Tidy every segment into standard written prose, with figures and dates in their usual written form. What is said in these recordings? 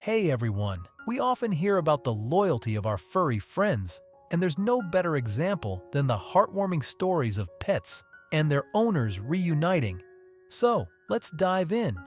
Hey everyone, we often hear about the loyalty of our furry friends, and there's no better example than the heartwarming stories of pets and their owners reuniting. So, let's dive in.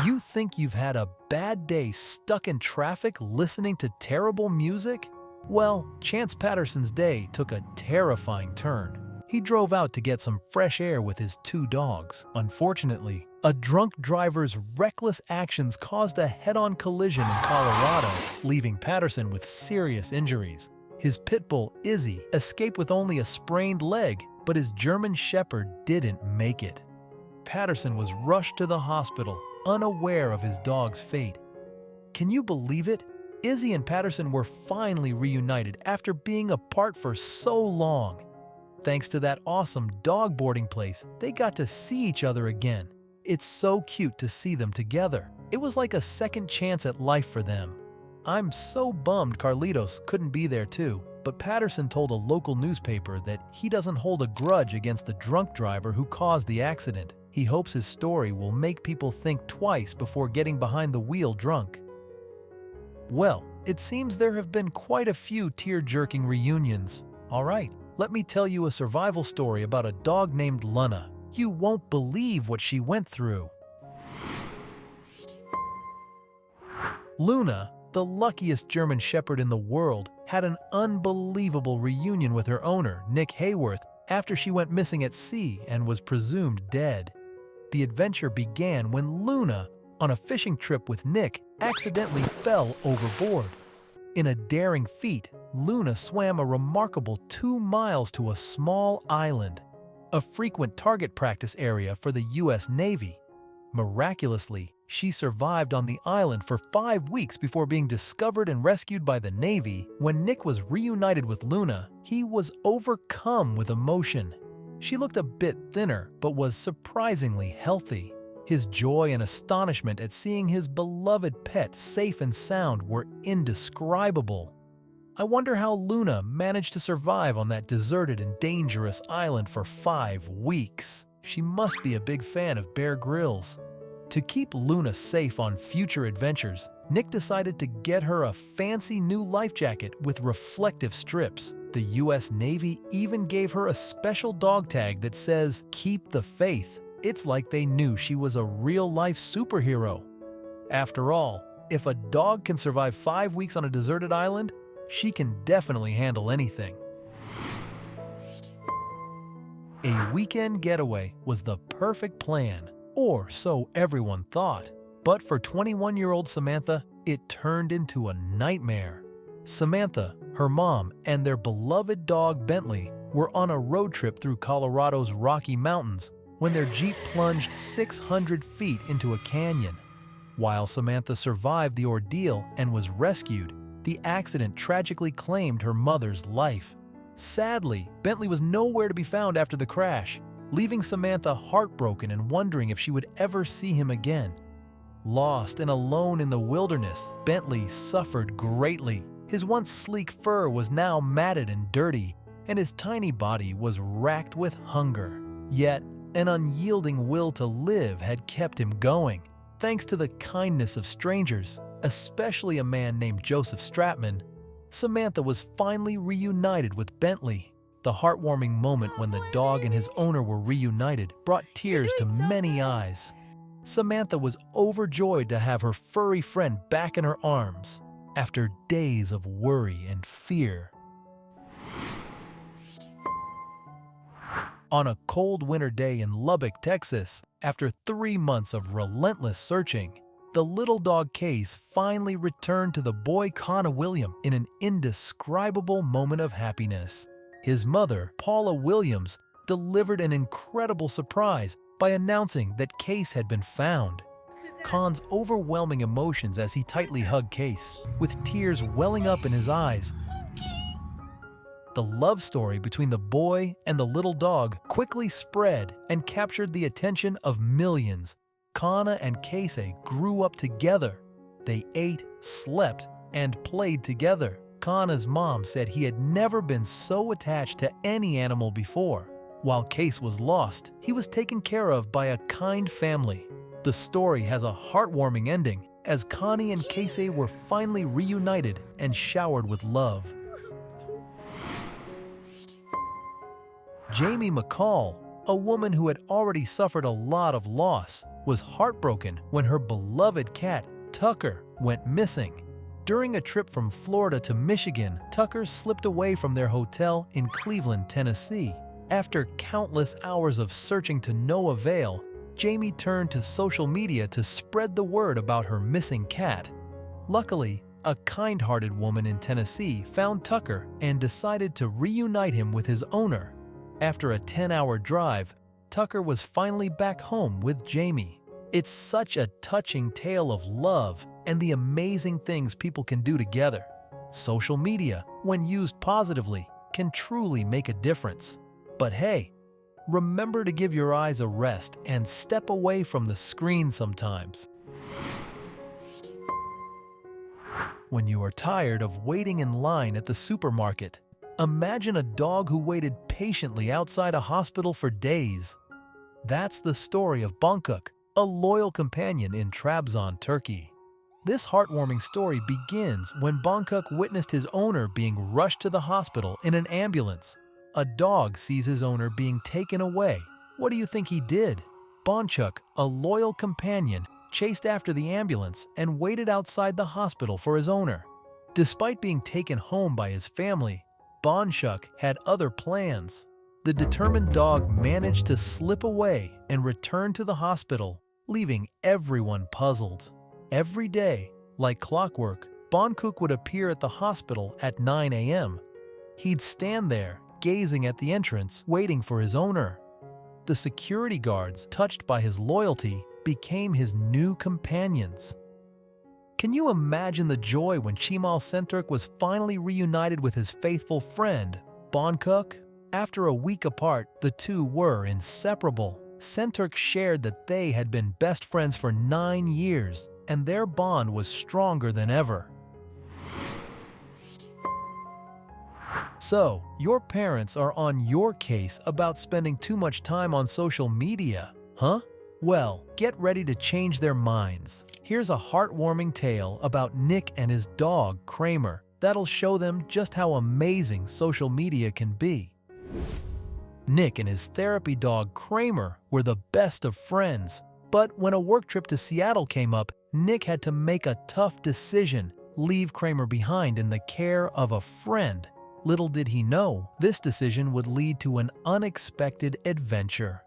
You think you've had a bad day stuck in traffic listening to terrible music? Well, Chance Patterson's day took a terrifying turn. He drove out to get some fresh air with his two dogs. Unfortunately, a drunk driver's reckless actions caused a head-on collision in Colorado, leaving Patterson with serious injuries. His pit bull, Izzy, escaped with only a sprained leg, but his German Shepherd didn't make it. Patterson was rushed to the hospital, unaware of his dog's fate. Can you believe it? Izzy and Patterson were finally reunited after being apart for so long. Thanks to that awesome dog boarding place, they got to see each other again. It's so cute to see them together. It was like a second chance at life for them. I'm so bummed Carlitos couldn't be there too, but Patterson told a local newspaper that he doesn't hold a grudge against the drunk driver who caused the accident. He hopes his story will make people think twice before getting behind the wheel drunk. Well, it seems there have been quite a few tear-jerking reunions. All right, let me tell you a survival story about a dog named Luna. You won't believe what she went through. Luna, the luckiest German Shepherd in the world, had an unbelievable reunion with her owner, Nick Hayworth, after she went missing at sea and was presumed dead. The adventure began when Luna, on a fishing trip with Nick, accidentally fell overboard. In a daring feat, Luna swam a remarkable 2 miles to a small island, a frequent target practice area for the U.S. Navy. Miraculously, she survived on the island for 5 weeks before being discovered and rescued by the Navy. When Nick was reunited with Luna, he was overcome with emotion. She looked a bit thinner, but was surprisingly healthy. His joy and astonishment at seeing his beloved pet safe and sound were indescribable. I wonder how Luna managed to survive on that deserted and dangerous island for 5 weeks. She must be a big fan of Bear Grylls. To keep Luna safe on future adventures, Nick decided to get her a fancy new life jacket with reflective strips. The U.S. Navy even gave her a special dog tag that says, "Keep the faith." It's like they knew she was a real-life superhero. After all, if a dog can survive 5 weeks on a deserted island, she can definitely handle anything. A weekend getaway was the perfect plan, or so everyone thought. But for 21-year-old Samantha, it turned into a nightmare. Samantha, her mom, and their beloved dog Bentley were on a road trip through Colorado's Rocky Mountains when their Jeep plunged 600 feet into a canyon. While Samantha survived the ordeal and was rescued, the accident tragically claimed her mother's life. Sadly, Bentley was nowhere to be found after the crash, leaving Samantha heartbroken and wondering if she would ever see him again. Lost and alone in the wilderness, Bentley suffered greatly. His once sleek fur was now matted and dirty, and his tiny body was racked with hunger. Yet, an unyielding will to live had kept him going. Thanks to the kindness of strangers, especially a man named Joseph Stratman, Samantha was finally reunited with Bentley. The heartwarming moment when the dog and his owner were reunited brought tears to many eyes. Samantha was overjoyed to have her furry friend back in her arms after days of worry and fear. On a cold winter day in Lubbock, Texas, after 3 months of relentless searching, the little dog Case finally returned to the boy Connor William in an indescribable moment of happiness. His mother, Paula Williams, delivered an incredible surprise by announcing that Case had been found. Con's overwhelming emotions as he tightly hugged Case, with tears welling up in his eyes. The love story between the boy and the little dog quickly spread and captured the attention of millions. Kana and Casey grew up together. They ate, slept, and played together. Kana's mom said he had never been so attached to any animal before. While Case was lost, he was taken care of by a kind family. The story has a heartwarming ending as Connie and Casey were finally reunited and showered with love. Jamie McCall, a woman who had already suffered a lot of loss, was heartbroken when her beloved cat, Tucker, went missing. During a trip from Florida to Michigan, Tucker slipped away from their hotel in Cleveland, Tennessee. After countless hours of searching to no avail, Jamie turned to social media to spread the word about her missing cat. Luckily, a kind-hearted woman in Tennessee found Tucker and decided to reunite him with his owner. After a 10-hour drive, Tucker was finally back home with Jamie. It's such a touching tale of love and the amazing things people can do together. Social media, when used positively, can truly make a difference. But hey, remember to give your eyes a rest and step away from the screen sometimes. When you are tired of waiting in line at the supermarket, imagine a dog who waited patiently outside a hospital for days. That's the story of Bonkuk, a loyal companion in Trabzon, Turkey. This heartwarming story begins when Bonkuk witnessed his owner being rushed to the hospital in an ambulance. A dog sees his owner being taken away. What do you think he did? Bonkuk, a loyal companion, chased after the ambulance and waited outside the hospital for his owner. Despite being taken home by his family, Bonkuk had other plans. The determined dog managed to slip away and return to the hospital, leaving everyone puzzled. Every day, like clockwork, Bonkuk would appear at the hospital at 9 a.m. He'd stand there, gazing at the entrance, waiting for his owner. The security guards, touched by his loyalty, became his new companions. Can you imagine the joy when Chimal Centurk was finally reunited with his faithful friend, Bonkuk? After a week apart, the two were inseparable. Centurk shared that they had been best friends for 9 years, and their bond was stronger than ever. So, your parents are on your case about spending too much time on social media, huh? Well, get ready to change their minds. Here's a heartwarming tale about Nick and his dog, Kramer, that'll show them just how amazing social media can be. Nick and his therapy dog, Kramer, were the best of friends. But when a work trip to Seattle came up, Nick had to make a tough decision: leave Kramer behind in the care of a friend. Little did he know, this decision would lead to an unexpected adventure.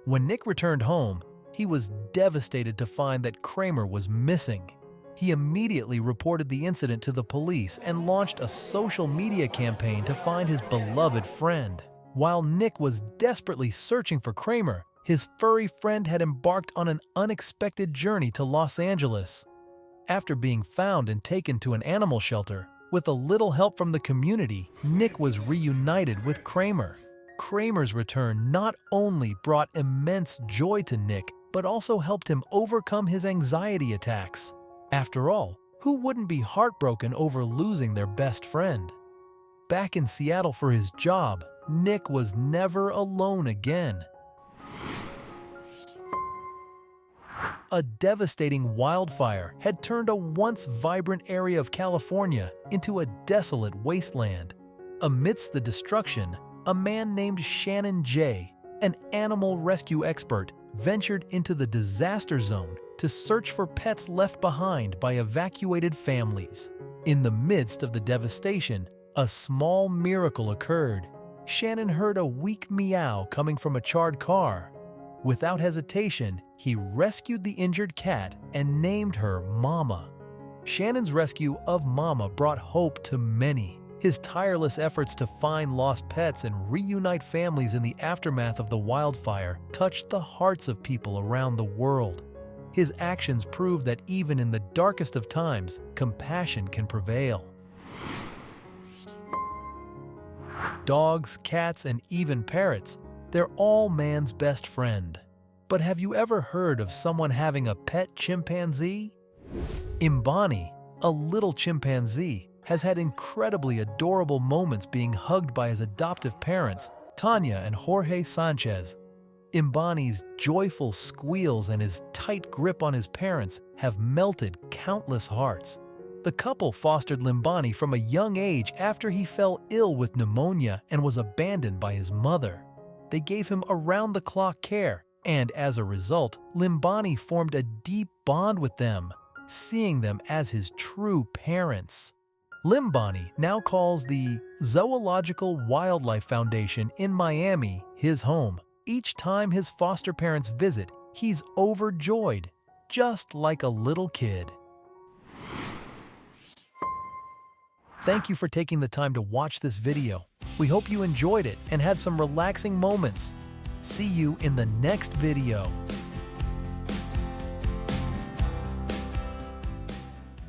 When Nick returned home, he was devastated to find that Kramer was missing. He immediately reported the incident to the police and launched a social media campaign to find his beloved friend. While Nick was desperately searching for Kramer, his furry friend had embarked on an unexpected journey to Los Angeles. After being found and taken to an animal shelter, with a little help from the community, Nick was reunited with Kramer. Kramer's return not only brought immense joy to Nick, but also helped him overcome his anxiety attacks. After all, who wouldn't be heartbroken over losing their best friend? Back in Seattle for his job, Nick was never alone again. A devastating wildfire had turned a once vibrant area of California into a desolate wasteland. Amidst the destruction, a man named Shannon J., an animal rescue expert, ventured into the disaster zone to search for pets left behind by evacuated families. In the midst of the devastation, a small miracle occurred. Shannon heard a weak meow coming from a charred car. Without hesitation, he rescued the injured cat and named her Mama. Shannon's rescue of Mama brought hope to many. His tireless efforts to find lost pets and reunite families in the aftermath of the wildfire touched the hearts of people around the world. His actions proved that even in the darkest of times, compassion can prevail. Dogs, cats, and even parrots, they're all man's best friend. But have you ever heard of someone having a pet chimpanzee? Imbani, a little chimpanzee, has had incredibly adorable moments being hugged by his adoptive parents, Tanya and Jorge Sanchez. Imbani's joyful squeals and his tight grip on his parents have melted countless hearts. The couple fostered Limbani from a young age after he fell ill with pneumonia and was abandoned by his mother. They gave him around-the-clock care, and as a result, Limbani formed a deep bond with them, seeing them as his true parents. Limbani now calls the Zoological Wildlife Foundation in Miami his home. Each time his foster parents visit, he's overjoyed, just like a little kid. Thank you for taking the time to watch this video. We hope you enjoyed it and had some relaxing moments. See you in the next video.